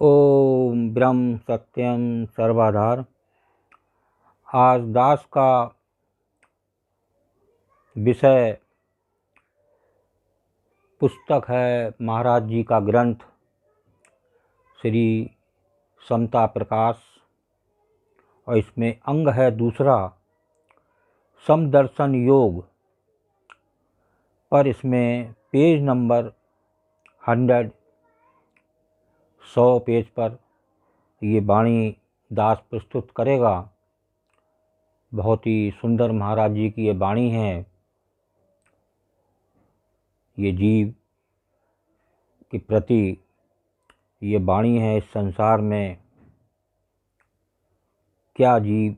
ओम ब्रह्म सत्यम सर्वाधार। आज दास का विषय पुस्तक है महाराज जी का ग्रंथ श्री समता प्रकाश, और इसमें अंग है दूसरा समदर्शन योग। पर इसमें पेज नंबर 100 पेज पर ये वाणी दास प्रस्तुत करेगा। बहुत ही सुंदर महाराज जी की ये वाणी है। ये जीव के प्रति ये वाणी है। इस संसार में क्या जीव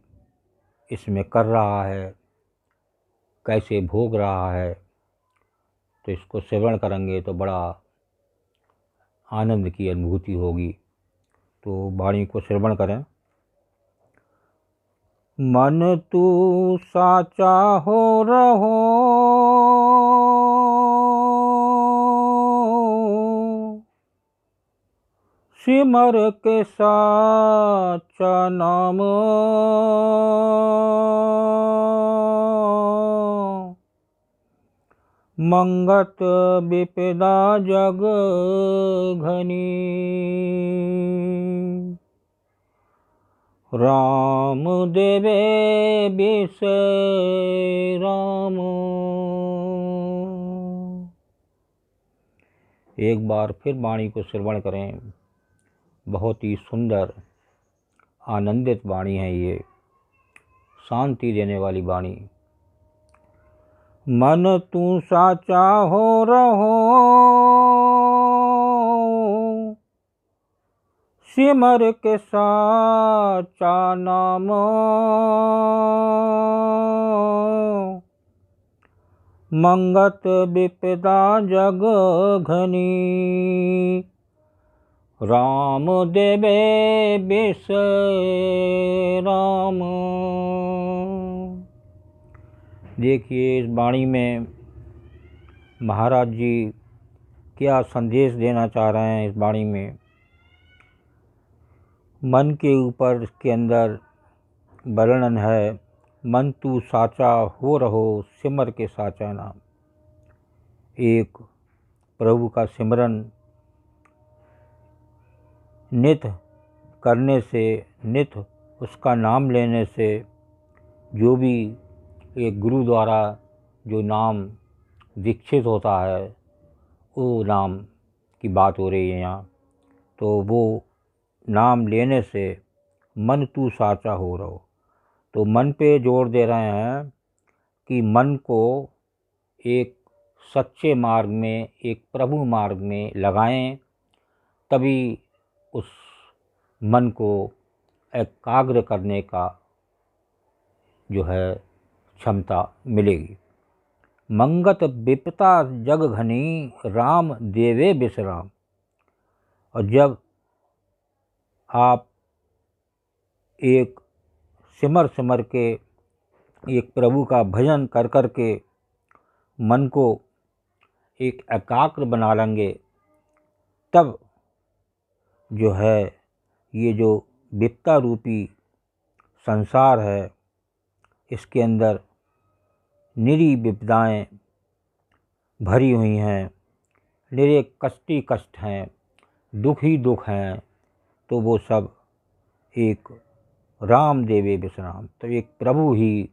इसमें कर रहा है, कैसे भोग रहा है, तो इसको श्रवण करेंगे तो बड़ा आनंद की अनुभूति होगी। तो वाणी को श्रवण करें। मन तू साचा हो रहो, सिमर के साचा नाम, मंगत विपदा जग घनी, राम देवे विषय राम। एक बार फिर वाणी को श्रवण करें। बहुत ही सुंदर आनंदित वाणी है ये, शांति देने वाली वाणी। मन तू साचा हो रहो, सिमर के साचा नाम, मंगत विपदा जग घनी, राम देवे विषय राम। देखिए इस वाणी में महाराज जी क्या संदेश देना चाह रहे हैं। इस वाणी में मन के ऊपर के अंदर वर्णन है। मन तू साचा हो रहो, सिमर के साचा नाम। एक प्रभु का सिमरन नित करने से, नित उसका नाम लेने से, जो भी एक गुरु द्वारा जो नाम दीक्षित होता है, वो नाम की बात हो रही है यहाँ। तो वो नाम लेने से मन तू साचा हो रहो। तो मन पे जोर दे रहे हैं कि मन को एक सच्चे मार्ग में, एक प्रभु मार्ग में लगाएं, तभी उस मन को एकाग्र करने का जो है क्षमता मिलेगी। मंगत विपता जग घनी, राम देवे विश्राम। और जब आप एक सिमर सिमर के एक प्रभु का भजन कर कर के मन को एक एकाग्र बना लेंगे, तब जो है ये जो विपता रूपी संसार है, इसके अंदर निरी विपदाएं भरी हुई हैं, निरे कष्टी कष्ट हैं, दुख ही दुख हैं, तो वो सब एक राम देवे विश्राम। तो एक प्रभु ही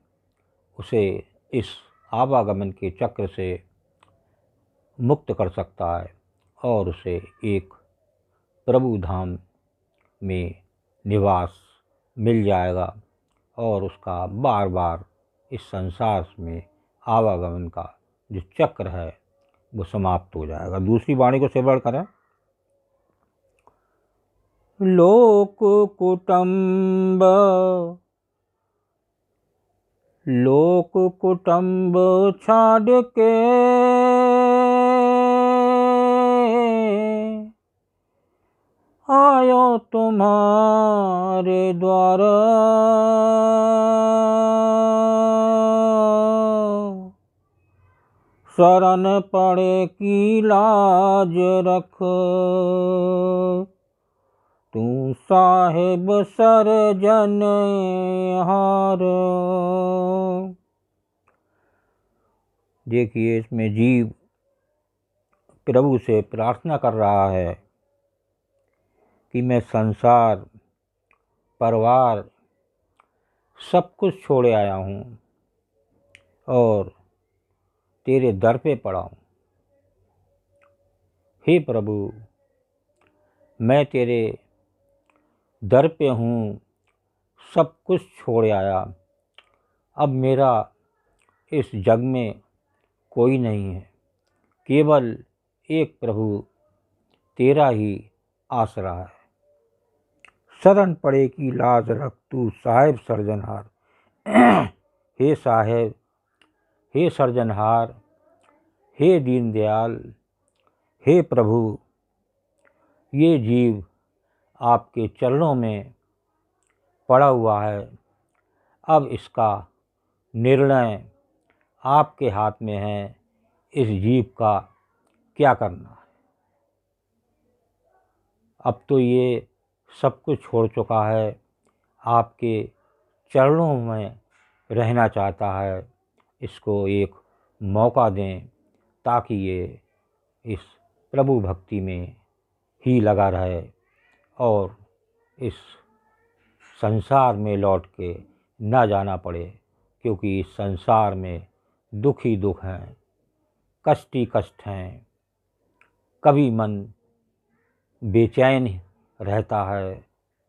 उसे इस आवागमन के चक्र से मुक्त कर सकता है और उसे एक प्रभु धाम में निवास मिल जाएगा, और उसका बार बार इस संसार में आवागमन का जो चक्र है वो समाप्त हो जाएगा। दूसरी वाणी को श्रवण करें। लोक कुटुंब, लोक कुटुंब छाड़ के, आयो तुम्हारे द्वार, शरण पड़े की लाज रख, तू साहिब सरजनहार। देखिए इसमें जीव प्रभु से प्रार्थना कर रहा है कि मैं संसार, परिवार सब कुछ छोड़े आया हूँ और तेरे दर पे पड़ा हूँ। हे प्रभु, मैं तेरे दर पे हूँ, सब कुछ छोड़ आया। अब मेरा इस जग में कोई नहीं है, केवल एक प्रभु तेरा ही आसरा है। शरण पड़े की लाज रख तू साहिब सर्जनहार। हे साहेब, हे सर्जनहार, हे दीनदयाल, हे प्रभु, ये जीव आपके चरणों में पड़ा हुआ है। अब इसका निर्णय आपके हाथ में है, इस जीव का क्या करना है। अब तो ये सब कुछ छोड़ चुका है, आपके चरणों में रहना चाहता है। इसको एक मौका दें ताकि ये इस प्रभु भक्ति में ही लगा रहे और इस संसार में लौट के ना जाना पड़े, क्योंकि इस संसार में दुख ही दुख हैं, कष्ट ही कष्ट हैं। कभी मन बेचैन रहता है,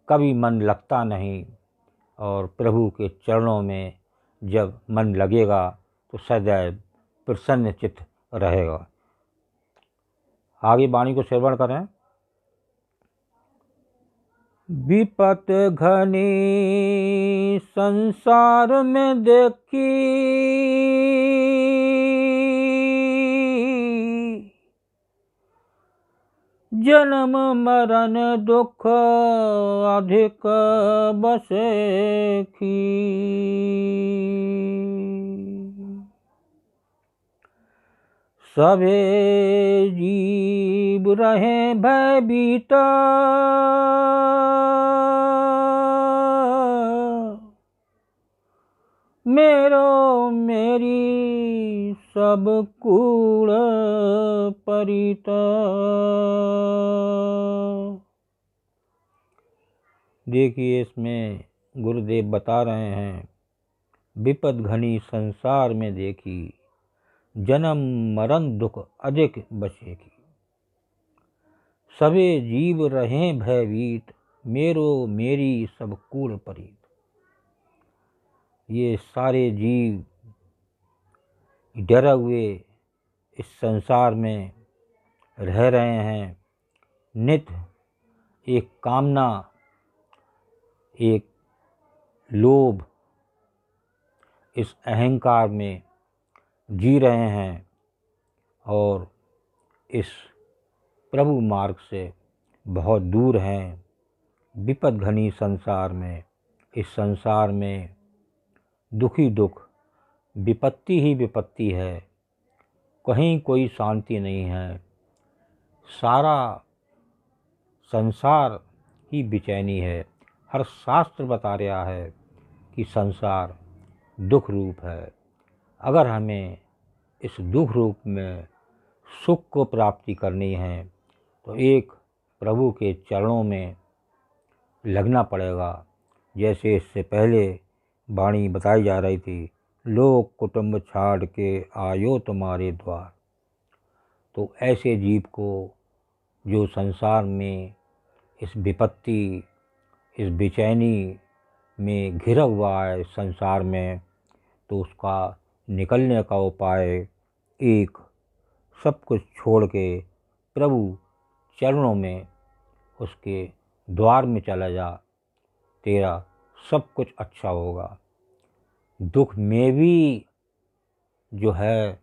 कभी मन लगता नहीं, और प्रभु के चरणों में जब मन लगेगा तो सदैव प्रसन्न चित्त रहेगा। आगे वाणी को श्रवण करें। विपत घनी संसार में देखी, जन्म मरण दुख अधिक बसेखी। सभे जीव रहे भयभीत, मेरो मेरी सब कूड़ परित। देखिए इसमें गुरुदेव बता रहे हैं, विपद घनी संसार में देखी, जन्म मरण दुख अधिक बसेगी। सभी जीव रहें भयभीत, मेरो मेरी सब कूड़ परीत। ये सारे जीव डरे हुए इस संसार में रह रहे हैं। नित्य एक कामना, एक लोभ, इस अहंकार में जी रहे हैं और इस प्रभु मार्ग से बहुत दूर हैं। विपद घनी संसार में, इस संसार में दुख ही दुख, विपत्ति ही विपत्ति है, कहीं कोई शांति नहीं है। सारा संसार ही बेचैनी है। हर शास्त्र बता रहा है कि संसार दुख रूप है। अगर हमें इस दुख रूप में सुख को प्राप्ति करनी है तो एक प्रभु के चरणों में लगना पड़ेगा। जैसे इससे पहले वाणी बताई जा रही थी, लोग कुटुंब छाड़ के आयो तुम्हारे द्वार। तो ऐसे जीव को जो संसार में इस विपत्ति, इस बेचैनी में घिरा हुआ है संसार में, तो उसका निकलने का उपाय एक, सब कुछ छोड़ के प्रभु चरणों में, उसके द्वार में चला जा, तेरा सब कुछ अच्छा होगा। दुख में भी जो है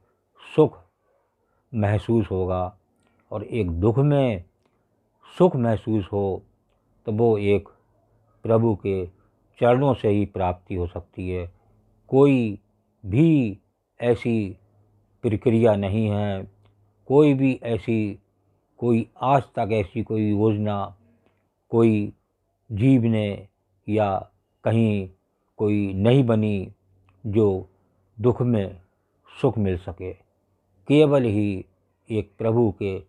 सुख महसूस होगा, और एक दुख में सुख महसूस हो तो वो एक प्रभु के चरणों से ही प्राप्ति हो सकती है। कोई भी ऐसी प्रक्रिया नहीं है, कोई भी ऐसी, कोई आज तक ऐसी कोई योजना कोई जीव ने या कहीं कोई नहीं बनी जो दुख में सुख मिल सके, केवल ही एक प्रभु के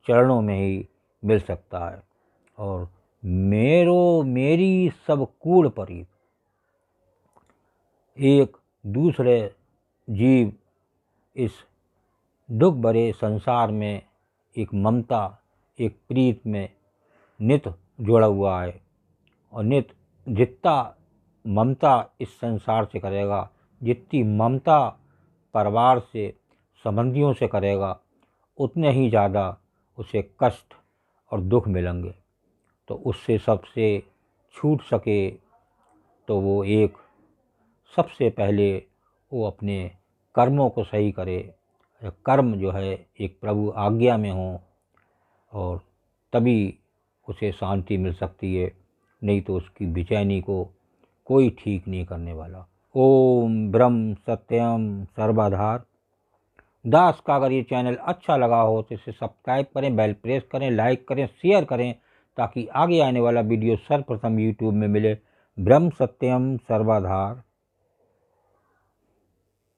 चरणों में ही मिल सकता है। और मेरी सब कूड़ परी, एक दूसरे जीव इस दुख भरे संसार में एक ममता, एक प्रीत में नित जुड़ा हुआ है। और नित जितना ममता इस संसार से करेगा, जितनी ममता परिवार से, संबंधियों से करेगा, उतने ही ज़्यादा उसे कष्ट और दुख मिलेंगे। तो उससे सबसे छूट सके तो वो एक सबसे पहले वो अपने कर्मों को सही करे, कर्म जो है एक प्रभु आज्ञा में हो, और तभी उसे शांति मिल सकती है, नहीं तो उसकी बेचैनी को कोई ठीक नहीं करने वाला। ओम ब्रह्म सत्यम सर्वाधार दास का अगर ये चैनल अच्छा लगा हो तो इसे सब्सक्राइब करें, बेल प्रेस करें, लाइक करें, शेयर करें, ताकि आगे आने वाला वीडियो सर्वप्रथम यूट्यूब में मिले। ब्रह्म सत्यम सर्वाधार।